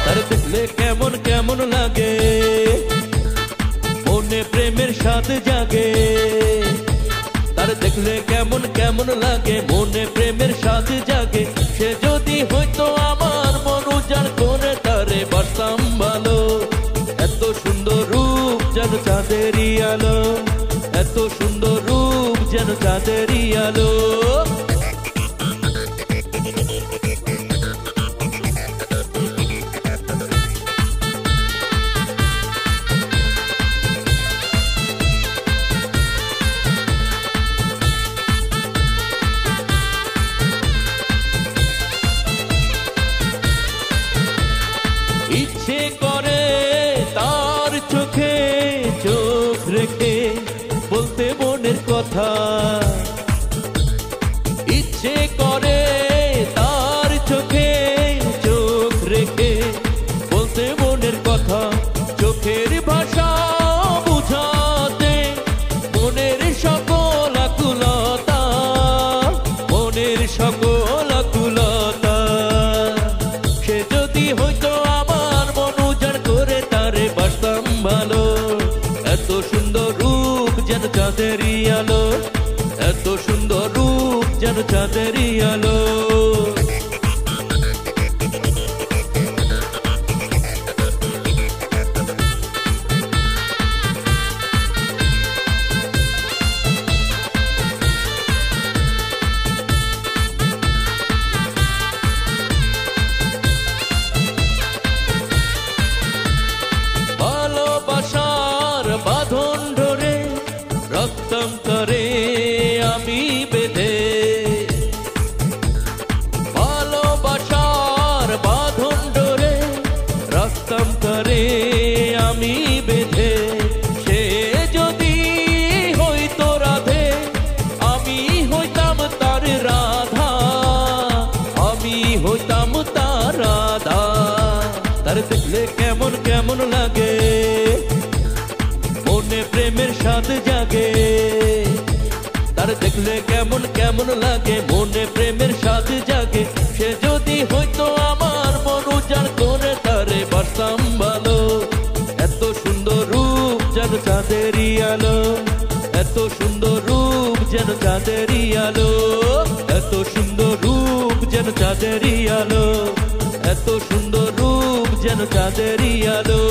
তার দেখলে কেমন কেমন লাগে, মনে প্রেমের স্বাদ জাগে। তার দেখলে কেমন কেমন লাগে, মনে প্রেমের স্বাদ জাগে। সে যদি হয়তো আমার মন উজাড় করে তারে বাসতাম ভালো। এত সুন্দর রূপ যেন চাঁদেরই আলো, এত সুন্দর রূপ যেন চাঁদেরই আলো। ইচ্ছে করে তার চোখে চোখ রেখে বলতে মনের কথা, ইচ্ছে করে তার চোখে চোখ রেখে বলতে মনের কথা। চোখের ভাষা বুঝাতে মনের সকল আকুলতা, মনের সকল আকুলতা। সে যদি হয়তো ভালো, এত সুন্দর রূপ যেন চাঁদেরই আলো, এত সুন্দর রূপ যেন চাঁদেরই আলো। বাঁধন ধরে রাখতাম তারে আমি বেঁধে, ভালোবাসার বাঁধন ধরে রাখতাম তারে আমি বেঁধে। সে যদি হইতো রাধে, আমি হইতাম তার রাধা, আমি হইতাম তার রাধা। তার দেখলে কেমন কেমন লাগে, মনে প্রেমের স্বাদ জাগে। তার দেখলে কেমন কেমন লাগে, মনে প্রেমের স্বাদ জাগে। সে যদি হয়তো আমার মন উজাড় করে তারে বাসতাম ভালো। এত সুন্দর রূপ যেন চাঁদেরই আলো, এত সুন্দর রূপ যেন চাঁদেরই আলো, এত সুন্দর রূপ যেন চাঁদেরই আলো, এত সুন্দর রূপ যেন চাঁদেরই আলো।